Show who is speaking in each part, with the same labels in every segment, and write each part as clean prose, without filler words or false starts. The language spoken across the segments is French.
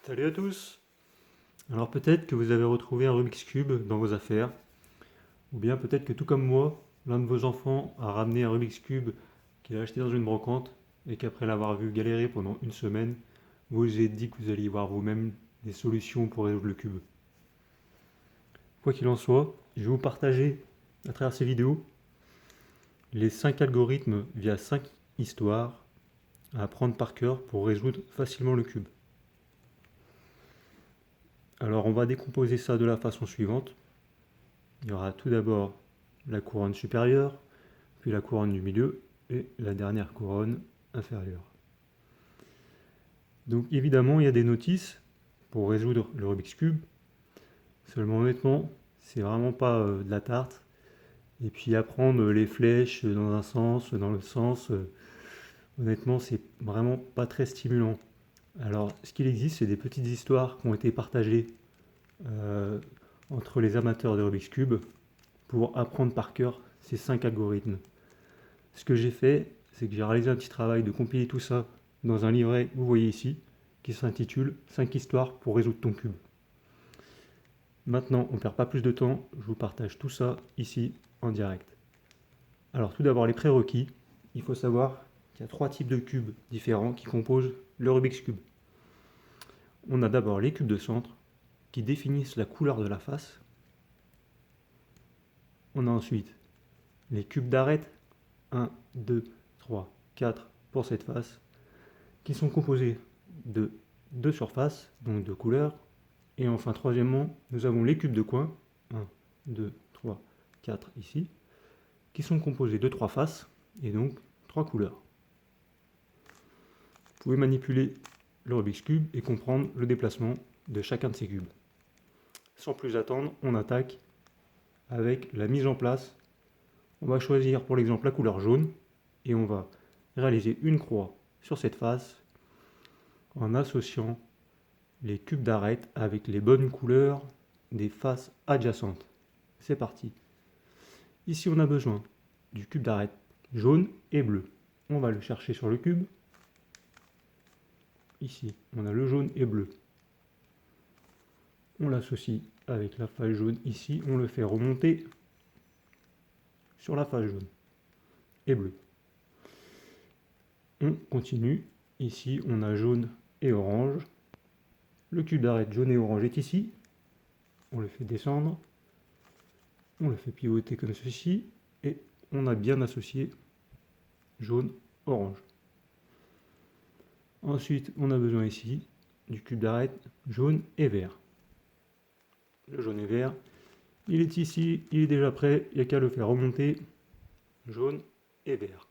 Speaker 1: Salut à tous! Alors peut-être que vous avez retrouvé un Rubik's Cube dans vos affaires, ou bien peut-être que tout comme moi, l'un de vos enfants a ramené un Rubik's Cube qu'il a acheté dans une brocante et qu'après l'avoir vu galérer pendant une semaine, vous vous êtes dit que vous alliez voir vous-même des solutions pour résoudre le cube. Quoi qu'il en soit, je vais vous partager à travers ces vidéos les 5 algorithmes via 5 histoires à apprendre par cœur pour résoudre facilement le cube. Alors on va décomposer ça de la façon suivante. Il y aura tout d'abord la couronne supérieure, puis la couronne du milieu et la dernière couronne inférieure. Donc évidemment, il y a des notices pour résoudre le Rubik's Cube. Seulement honnêtement, c'est vraiment pas de la tarte. Et puis apprendre les flèches dans un sens, dans l'autre sens, honnêtement, c'est vraiment pas très stimulant. Alors, ce qu'il existe, c'est des petites histoires qui ont été partagées euh, entre les amateurs de Rubik's Cube pour apprendre par cœur ces 5 algorithmes. Ce que j'ai fait, c'est que j'ai réalisé un petit travail de compiler tout ça dans un livret que vous voyez ici, qui s'intitule 5 histoires pour résoudre ton cube. Maintenant, on ne perd pas plus de temps, je vous partage tout ça ici en direct. Alors tout d'abord les prérequis, il faut savoir qu'il y a 3 types de cubes différents qui composent le Rubik's Cube. On a d'abord les cubes de centre qui définissent la couleur de la face. On a ensuite les cubes d'arête, 1, 2, 3, 4 pour cette face, qui sont composés de 2 surfaces, donc 2 couleurs. Et enfin, troisièmement, nous avons les cubes de coin, 1, 2, 3, 4 ici, qui sont composés de 3 faces, et donc 3 couleurs. Vous pouvez manipuler le Rubik's Cube et comprendre le déplacement de chacun de ces cubes. Sans plus attendre, on attaque avec la mise en place. On va choisir pour l'exemple la couleur jaune, et on va réaliser une croix sur cette face en associant les cubes d'arête avec les bonnes couleurs des faces adjacentes. C'est parti. Ici, on a besoin du cube d'arête jaune et bleu. On va le chercher sur le cube. Ici, on a le jaune et bleu. On l'associe avec la face jaune ici. On le fait remonter sur la face jaune et bleu. On continue. Ici, on a jaune et orange. Le cube d'arête jaune et orange est ici. On le fait descendre. On le fait pivoter comme ceci. Et on a bien associé jaune, orange. Ensuite, on a besoin ici du cube d'arête jaune et vert. Le jaune et vert, il est ici, il est déjà prêt, il n'y a qu'à le faire remonter, jaune et vert.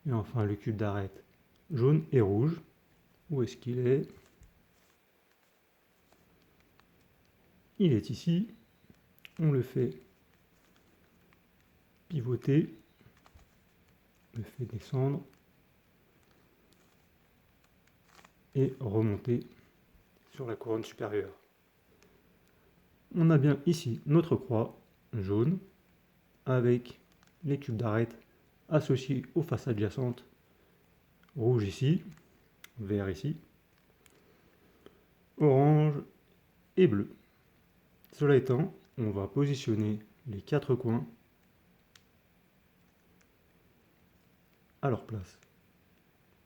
Speaker 1: Et enfin, le cube d'arête jaune et rouge. Où est-ce qu'il est? Il est ici. On le fait pivoter, on le fait descendre et remonter sur la couronne supérieure. On a bien ici notre croix jaune avec les cubes d'arête associés aux faces adjacentes, rouge ici, vert ici, orange et bleu. Cela étant, on va positionner les 4 coins à leur place.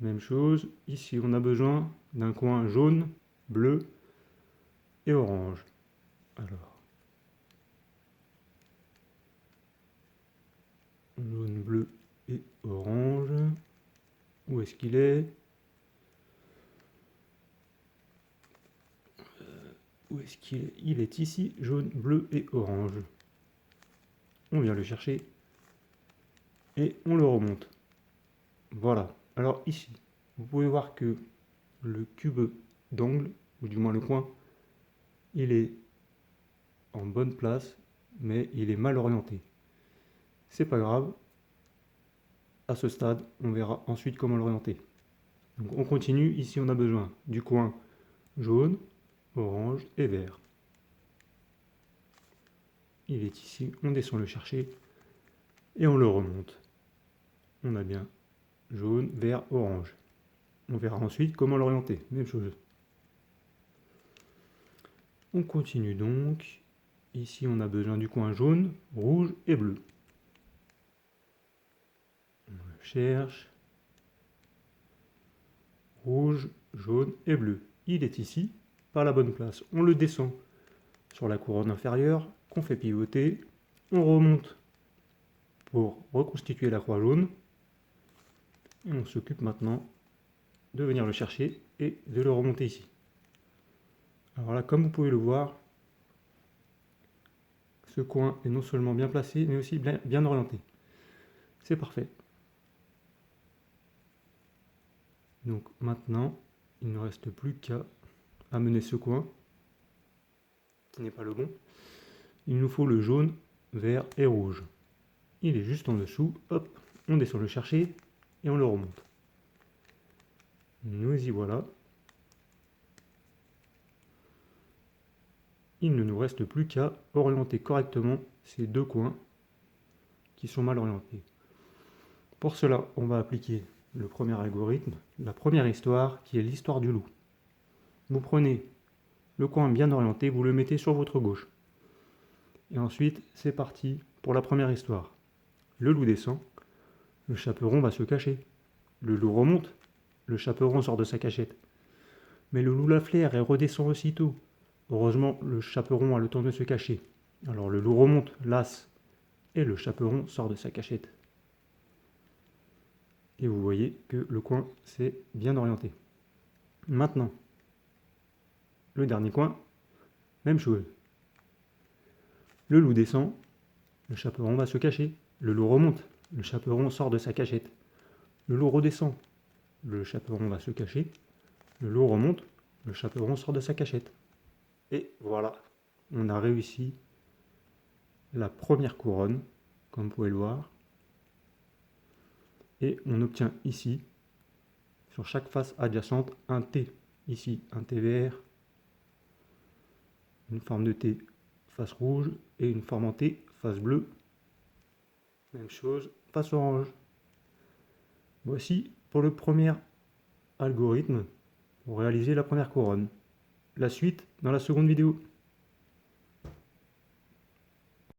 Speaker 1: Même chose, ici on a besoin d'un coin jaune, bleu et orange. Alors, jaune, bleu et orange. Où est-ce qu'il est? Où est-ce qu'il est? Il est ici, jaune, bleu et orange. On vient le chercher et on le remonte. Voilà. Alors ici, vous pouvez voir que le cube d'angle, ou du moins le coin, il est en bonne place, mais il est mal orienté. C'est pas grave. À ce stade, on verra ensuite comment l'orienter. Donc on continue. Ici, on a besoin du coin jaune, orange et vert. Il est ici, on descend le chercher et on le remonte. On a bien jaune, vert, orange. On verra ensuite comment l'orienter. Même chose. On continue donc. Ici, on a besoin du coin jaune, rouge et bleu. On le cherche. Rouge, jaune et bleu. Il est ici, par la bonne place. On le descend sur la couronne inférieure, qu'on fait pivoter. On remonte pour reconstituer la croix jaune. Et on s'occupe maintenant de venir le chercher et de le remonter ici. Alors là, comme vous pouvez le voir, ce coin est non seulement bien placé, mais aussi bien orienté. C'est parfait. Donc maintenant, il ne reste plus qu'à amener ce coin, qui n'est pas le bon. Il nous faut le jaune, vert et rouge. Il est juste en dessous. Hop, on descend le chercher et on le remonte. Nous y voilà. Il ne nous reste plus qu'à orienter correctement ces deux coins qui sont mal orientés. Pour cela, on va appliquer le premier algorithme, la première histoire, qui est l'histoire du loup. Vous prenez le coin bien orienté, vous le mettez sur votre gauche. Et ensuite, c'est parti pour la première histoire. Le loup descend, le chaperon va se cacher. Le loup remonte, le chaperon sort de sa cachette. Mais le loup la flaire et redescend aussitôt. Heureusement, le chaperon a le temps de se cacher. Alors le loup remonte, las, et le chaperon sort de sa cachette. Et vous voyez que le coin s'est bien orienté. Maintenant, le dernier coin, même chose. Le loup descend, le chaperon va se cacher. Le loup remonte, le chaperon sort de sa cachette. Le loup redescend, le chaperon va se cacher. Le loup remonte, le chaperon sort de sa cachette. Et voilà, on a réussi la première couronne, comme vous pouvez le voir. Et on obtient ici, sur chaque face adjacente, un T. Ici, un T vert, une forme de T face rouge et une forme en T face bleue. Même chose, face orange. Voici pour le premier algorithme pour réaliser la première couronne. La suite dans la seconde vidéo.